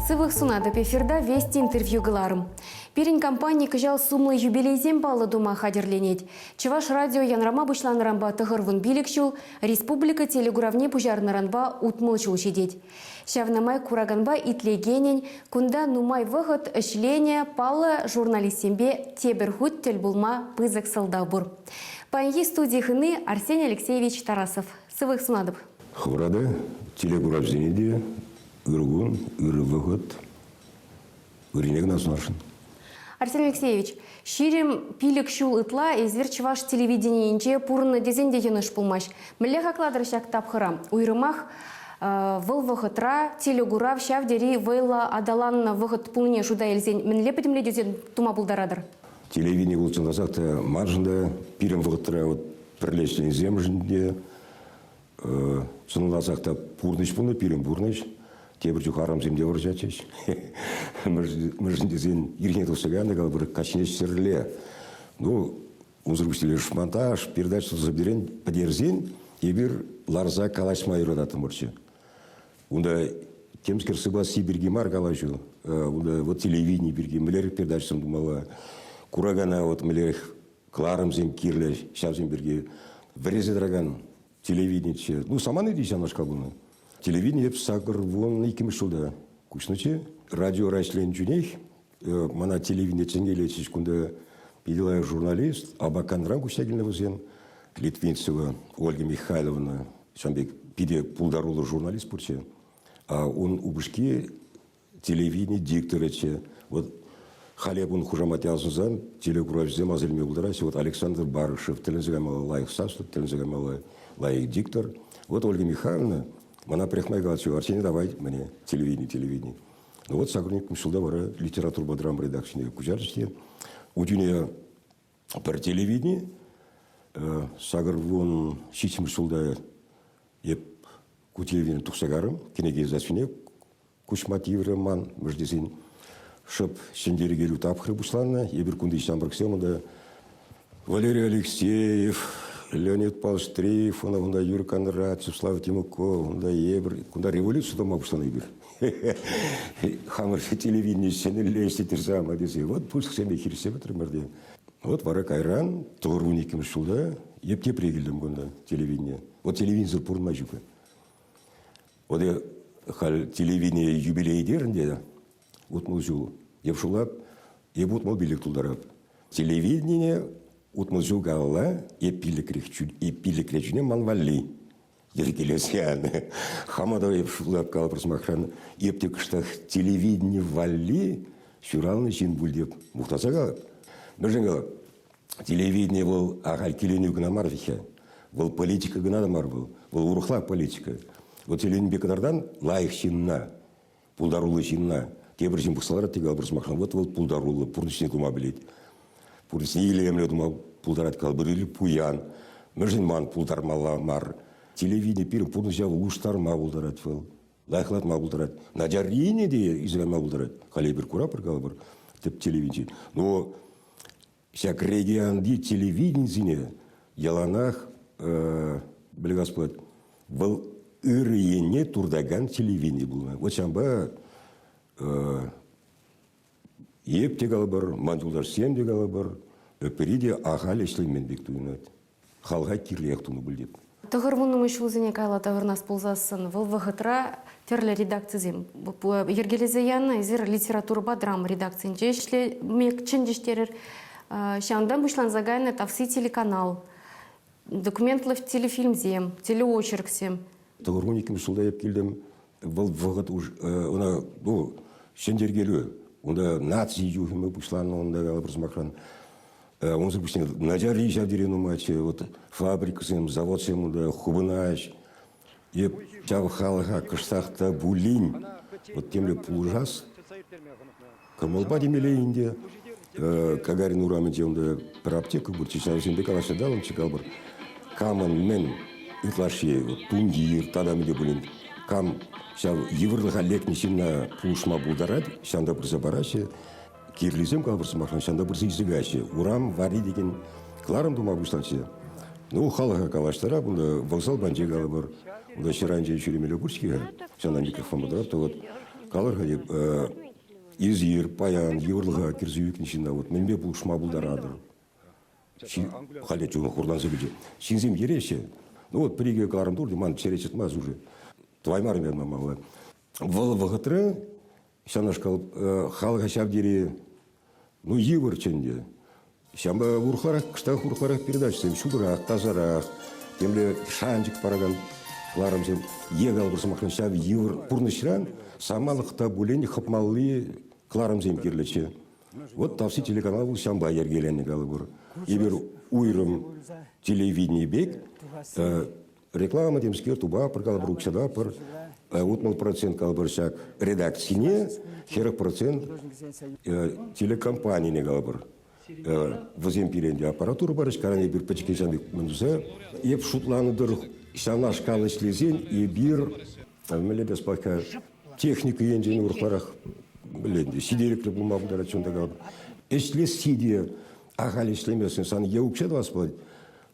Сывых сунады эфирда вести интервью галарым. Перень компании кыжал сумлы юбилейзем балы дума хадерленет. Чеваш радио янрама бушланранба тыгырвын биликшул, республика телегуравне пужарнаранба утмылчул шедет. Шавнамай кураганба итлегенен, кунда нумай выход эшления палы журналистембе теберхут тельбулма пызык сылдабур. Паньи студии хыны Арсений Алексеевич Тарасов. Сывых сунадып. Хурада телегуравзенеде Иргун, Ирвыгод, Иринег Наснаршин. Арсений Алексеевич, ширим пилик шул итла изверч ваш телевидение инче пурны дезен дегеныш пулмаш. Мілі хакладырышак тапхырам. Уйрымах выл вғытра телегурав шавдери вайла адаланна вғыт пулне жуда елзен. Мінле петімле дезен тума булдарадыр. Телевидение болсын дасақта маржында пирим вғытра бірлешкен земжінде сыныласақта пурныш пулны пирим пурныш. Тебірчу харам земде выржачеш. Мыржындезен ирхне тусаганда гал бір качнеш серле. Ну, узрустилеш монтаж, передачу заберен подерзен, и бир ларза калашма иродатым урчу. Унда темскер сыба Сибирги мар калашу. Унда вот телевидение бирги милер передачасын думала. Курагана вот милер кларым зен кирле, шав зен бирги врезе драган телевидение. Ну, саманы десян наш кабуны. Телевидение сагыр вон икимиш жылда кучнычы. Радио рашлен жүнех. Мана телевидение ченгелечиш кунда пиделая журналист. Абакандран кучтагельна вузен. Литвинцева Ольга Михайловна. Шамбек пиде пулдарулы журналист пурче. А он убышки телевидение дикторычы. Вот халебун хужаматязызан телегуравзем азельме булдараси. Вот Александр Барышев. Телензагамала лайық саступ, телензагамала лайық диктор. Вот Ольга Михайловна. Она приехала и говорит, Арсений, давай мне телевидение. Ну вот сагрник мшылда бара литература бодрам редакционные кузярчики. У тебя про телевидение сагр вон щитим мшылда еп ку телевидение тухсагарым кенеге засуне кушмативрыман междесин шып сендерегелю тапхры бушланна ебир кунды ишамбрксемда Валерий Алексеев, Леонид Павлович, Юрий Кондратьев, Слава Тимуков, куда революцию дома пошла на Хамар телевидение сенеллести терзама десе. Вот пусть всем эфир себе треморде. Вот вара кайран, торуниким шуда, епте пригильдем гонда телевидение. Вот телевизор пурмажука. Вот я хал телевидение юбилей дернде, вот мужу, епшулап, ебут мобилик тулдарап. Телевидение утмылжу галла и пиликречуне манвали. Ергелесян. Хамада епшулап кала просмахран. Ептекштах телевидение вали, шуралны жин бульдеп. Мухтаса галап. Бежен галап. Телевидение был агаль келеню гнамар вихе. Был политика гнадамар был. Был урухла политика. Вот телевидение бекадардан лайх шинна. Пулдарулы шинна. Тебір жин бұқсалар тегал просмахран. Вот был пулдарулы. Пурнышне кума білет. Пурсни илемле думал пулдарат калбырили пуян. Мержин ман пулдармала мар. Телевидение пирим пурнышя луштар ма пулдарат фел. Лайхлат ма пулдарат. Наджарине де изган ма пулдарат. Халебер курапыр калбыр. Теп телевидение. Но всяк регионди телевидение яланах бля господь был ирыене турдаган телевидение был. Вот шамба еп те галабар, мандулдар сен де галабар, өпериде ағал ешлеймен бектуынат. Халға кирлеяқ туны бүлдеп. Тұғыр мұны мүшілзіне кайла тағырнас болзасын, выл вғытра терлі редакцизем. Ергелезе яны, зер литературба драма редакциян. Жешлі мек чындештерер. Шандан бұшлан загайны тавси телеканал. Документлы телефильмзем, телеочерксем. Тұғыр мұнекім шылда еп келдім. Выл вғыт ұна, шендергелі. Онда нации юхимы пушлан, онда галабрыз макран. Он запустил наджари жавдерину маче, вот фабрика сем, завод сем, онда хубынаш. И чавхалха кыштахта булинь. Вот темле пулжас. Камалба демеле Индия. Кагарин урамете, онда про аптеку бурчича, сем бекалаша дал, он чекал бар. Каман мен итлаше, вот тундир, тадамиде булин. Кам шав еврлыға лекнешімна пулшма бұлдарад, шанда бірзі барашы, кирлізем қалбырсы маққан, шанда бірзі изігаші. Урам, вари деген кларым дума бұштаншы. Ну, халыға калаштара, бұнда вокзал банже қалабыр, бұнда шыранже жүремелі бұршкеға, шанда микрофон бұдарап, то вот Калырға деп, изир, паян, еврлыға кірзуік нешінде, вот, менбе бұл шмабылдар адыр. Халет жоны құрдан сөбеде. Шинзем ереше. Ну вот, приге каларым тұрды, ман черечет маз уже. Тваймар мен мамала. Вал вағытры, шанаш қалып, халыға шабдері, ну, евр ченде. Шамба урхарак, кыштақ урхарак передачасы, шудырақ, тазарақ, темле шанчик параган, ларымсем, егал бұрсымақын шабы евр пұрнышыран, самалықта бөлені қапмалылы кларымсем керлече. Вот тавси телеканал был шамба ергеленне галы бұр. Ебер уйрым телевидение бек, реклама демскер туба пыр калы бұр ұқшада пыр, 50% калы бұр шак редакцияне, 40% телекомпанияне калы бұр. Возем перенде аппаратура барыш, каране бир пачекешанды мындуса, еп шутланыдыр шана шкалы шлезен, и бир, мелебес пока техника енжен урхларах, блин, сиделік булма бұлдар ачонда қалып. Эшлес сиде, ағали шлемесін, сан я укшад вас платить,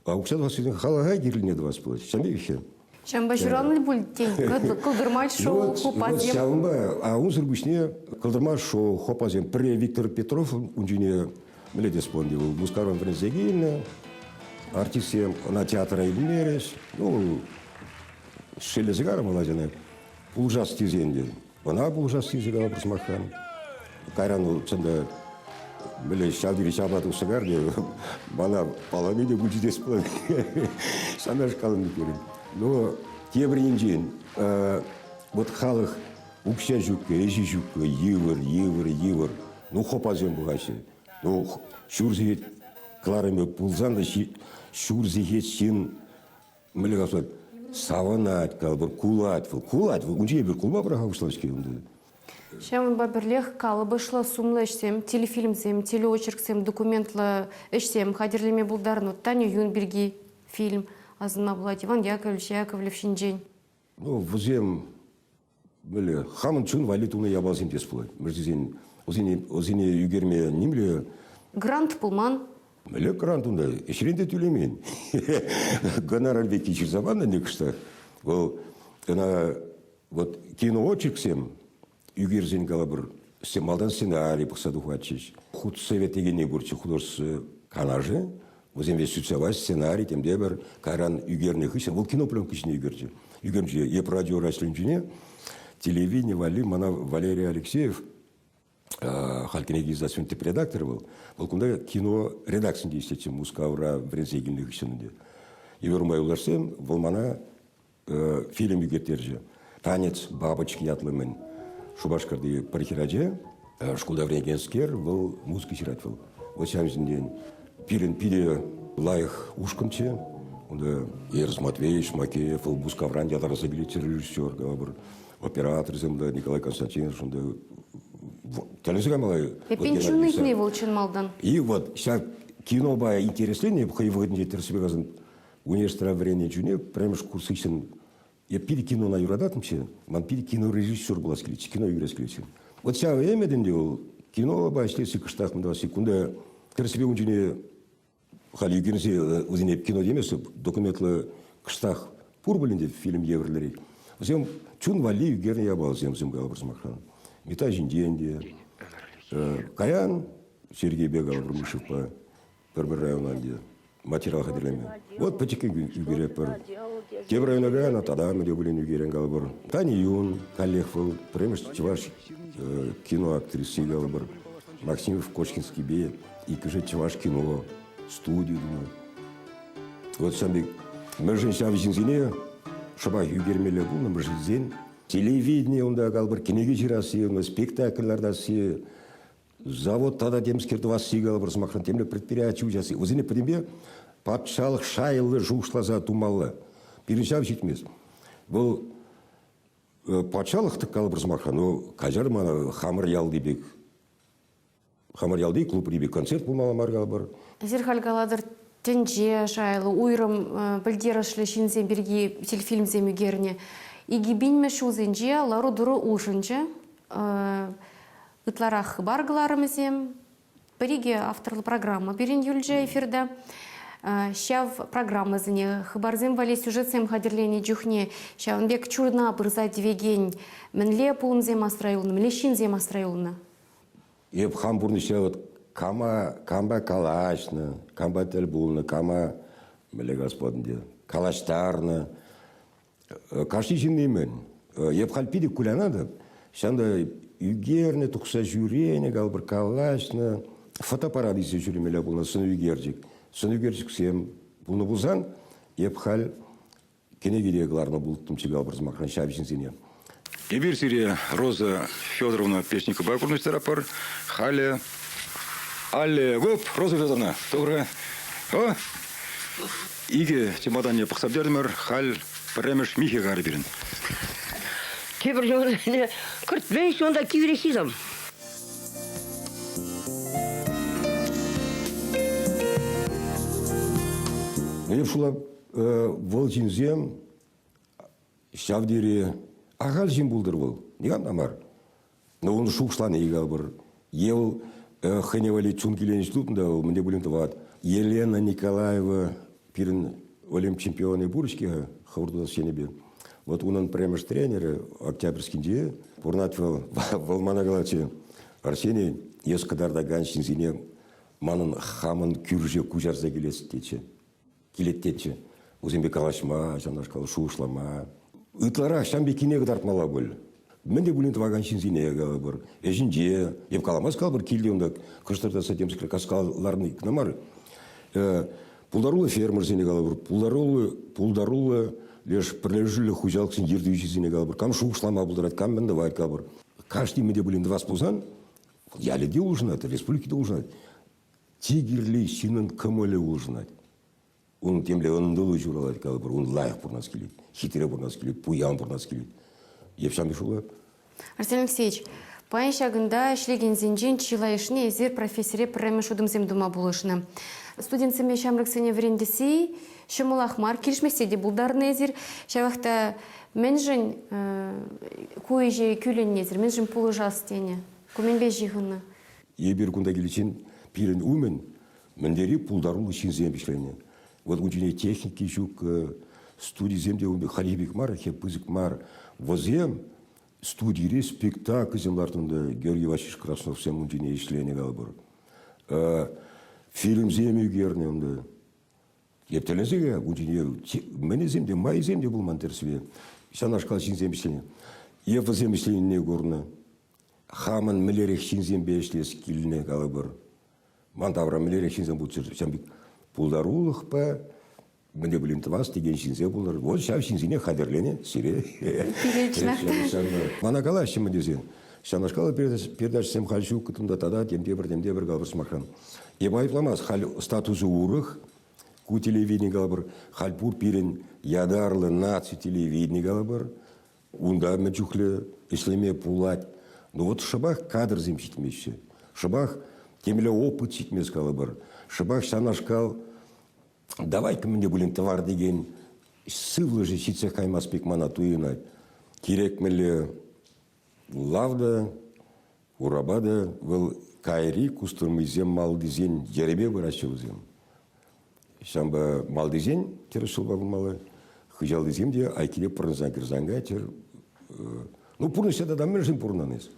а укшад вас еден халага гирлинеді вас платить. Шамбе еще. Шамба журанлы бультень, кылдырмай шоу, хопазем. Шамба, а он зырбышне, кылдырмай шоу, хопазем. При Виктор Петров, он жіне, Меледес пондивал, Мускарон Френзегильна, артистем на театра Ильмереш, ну, Шелезгара Маладина, ужас тизенде. Она был ужас тизегала просмахан. Кайрану ценда, были шавдили шабату сагарде, бана паламиде будет здесь план. Сама шкала не перед. Но те бринджин, вот халах, укся жука, ежи жука, евр, ну хопазем бугаче. Ну, шурзигет кларами пулзанда шурзигет син мелегасот саванат калбыр кулат унче бир кулма брахаушлашки унды. Шамын баберлех калыбы шла сумлы эшсем, телефильмсем, телеочерксем, документлы эшсем, хадерлеме булдарну, Таня Юнберги фильм, азына булат, Иван Яковлев шинжень. Ну, возем, были, хамын чун валитуны ябалзин тес булат. Мерзизин, озине югерме нимле. Грант пулман. Меле грант унда, эшеренде тюлемен. Гонорар беки чирзабанда не кышта. Вот киноочерксем, югерзин калабыр, малдан сценарий пықсаду хуатчиш. Худсовет егене бурчы художество канажы, возем весь сюцевай сценарий, тем дебер, кайран югерне хыша, вол киноплен кышне югерче. Югерче, еп радио расленчине, телевидение вали, мана Валерий Алексеев, халкинеги издательный редактор был. Был кунда кино редакциясында иштечим, Мускаура Френзегильных ишенінде. Евермай уларсем, был мана фильм югертерже. Танец бабочки ятлымен. Шубашкарды пархирадже, школда врегенскер, был музыка чирать был. Вот сямзин день. Пире лайх ушканче, онда Ерс Матвеевич, Макеев, Мускавран, я разыграли режиссер, оператор земля Николай Константинович, онда телевизор малай. Пенчунный волчен малдан. И вот сейчас кино бая интереснее, бухай выгоднее терсибе газан университета времени чуне, прямо курсы сын. Я пили кино на юрадатымче, ман пили кино режиссер была скличь, кино игра скличь. Вот сейчас время делал кино бая шлеси кыштах мда секунда терсибе унчуне хали югенсе узине кино демесе документлы кыштах пурбалинде фильм еврлери. Зем чун вали югерне я бал зем галбарсмахан. Мета жинденде. Каян Сергей бегал в Румышев по районанде. Материал ходилами. Вот потеки югере пар. Тем районага на тогда мы были югерен галбар. Таня Юн, коллег был, прямо чуваш кино актрисы галбар. Максимов Кочкинский бе и каже чуваш кино студию. Вот сами мы же сейчас в Зинзине, шабах югермеле был, мы же день. Телевидение онда галбар, кинегичирасы, спектакльлердасы, завод тогда демскерді вас сигалбар, смахан темле предприятие ужасы. Узине подембе патшалық шайлы жуғышлаза тумалы. Бірінші жетмес. Бұл патшалықты калбар смахан, но кажар мана хамыр ялды клуб рибек концерт булмала маргалбар. Зерхаль галадыр тенже шайлы, уйрым білдерішлі шинзен берге телефильмзен үгеріне. Иги бинме шузенже, лару дуру ушынче, ытларах баргыларымызем, біреге авторлы программа берен юльже эфирда. Щав программазыне, хабарзем вале сюжетсем хадерлене джухне, щавынбек чурна бырза девеген, мінле пулынзем астрайылны, млещинзем астрайылны. Еп хамбурны вот камба калашны, камба тельбулны, кама, міле господынде, калаштарны. Кашти жиннемен. Еп халпиди кулянады. Шанда югерне, тұқса жүрене, галбыр калашны. Фотоаппарат есе жүремелі бұлна, сын югерджик. Сын югерджик сем бұлны бұлзан, еп хал кенегедегларны бұлттым че галбыр змақран шабишін сене. Эбир сире Роза Федоровна Печникова курнуш тарапар, хале, алле, гоп, Роза Федоровна, доброе. О, иге чемодане пақсабдердімір, хал, премеш Михе ғары берін. Тебір жолы, күртпей сонда күйресізім. Еп шулап волчинзем, шавдере, ағал жин бұлдыр бұл. Негам намар. Но он шуқшланы егал бір. Ел хэневали чункиленіш тұтында, мінде бұлінті вад. Елена Николаева, пирін олимп чемпионы бурочки, хавырдуда сенебе. Вот он прямо тренер, октябрьскінде, пурнатвел Волманагалаче. Арсений, ес кадарда ганшин зине, манын хамын күрже күжарза келеттетші. Өзенбе калашма, жанашқалы шуышлама. Ытлара шамбекине кыдартмала бұл. Мен де бұлінті ваганшин зине галы бір. Эжінде, еп каламаз кал бір келде онда күштарда сатемскілер каскаларны икнамар. Пулдарулы фермер зине галы бір. Пулдарулы леш прилежілі хужалықсын ердеуші зине галы бір. Кам шуышлама бұлдарат, кам мен давайт галы бір. Каждый менде бұлінті вас пулзан, яледе ұлжынат, республикеде ұлжынат. Тигерлей синын кымылы ұлжынат. Он темле ондылы журалайды калы бір, он лайық бұрнас келейді, хитре бұрнас келейді, пуян бұрнас келейді. Епшам бешулы. Арсений Алексеевич, паян шагында ішлеген зенжен чилайышыне езер профессоре пірәмеш удымзем дума болышыны. Студентсеме шамрыксене врендесі, шымылахмар, келішмесе де бұлдарны езер, шавақта мен жын көйже күлен езер, мен жын пулы жас тене, көменбе жиғыны. Ебір күнда келешін пирен умен, міндері пулдарулы шинзем бешлене. Вот ученые техники жук, студии земде халибик мар, хепызик мар, возем студии спектакль землартында Георгий Васильевич Краснов всем ученые ишлене галбыр. Фильм земе герне онда. Ептелензеге ученые мене земде, май земде был мантерсве. Шанаш калшин земе ишлене. Ев земе ишлене не горна. Хаман милерих шин зембе ишлес килне галбыр. Мантавра милерих шин зембут шамбик. Пулдарулых па, мне были вас, теген шинзе булар. Вот сейчас шинзине хадерлене, сире. Манакала шим дезен. Шанашкала передача сем хальшу кытымда тада темде бір галбыр смахан. Ебай пламас халь статусу урых, ку телевидение галбыр, хальпур пирен ядарлы наци телевидение галбыр. Унда мечухле ислеме пулать. Ну вот шабах кадр земщитмеши. Шабах темле опыт читмес галбыр. Шабах шанашкал, давай-ка мне будем товар деген, сывлы же щитсе каймаспек мана туйынай. Керек меле лавда, урабада, выл кайри, кустырмызем малдызен, жеребе выращылызем. Шамба малдызен, терышылба булмалы, хыжалдызем де, айкеле пырнызан кірзанға, тер... Ну, пурнышта да мен жын пурнаныз.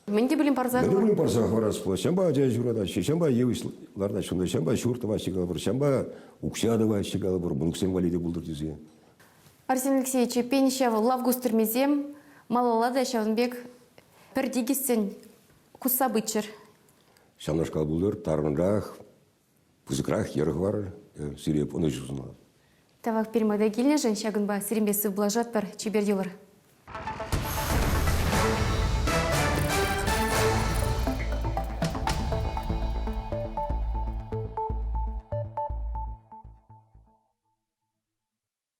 Менде білім парзағы Менде білім парзағы барасыпла. Шамба ажай журада, шамба евышларда шунда, шамба шурты ващигалы бір, шамба укшады ващигалы бір, мұнықсен валиде бұлдыр түзе. Арсений Алексеевич, пенішеві лавгустырмезем, малалада шавынбек пірдегістен куса бычыр. Шамнашкал бұлдыр, тармынрақ, пызықрақ, ерғы бар, сиреп, оны жүзінлады. Тавақ пермада келіне жан шағынба сірімбесі бұлажат бар чеберделер.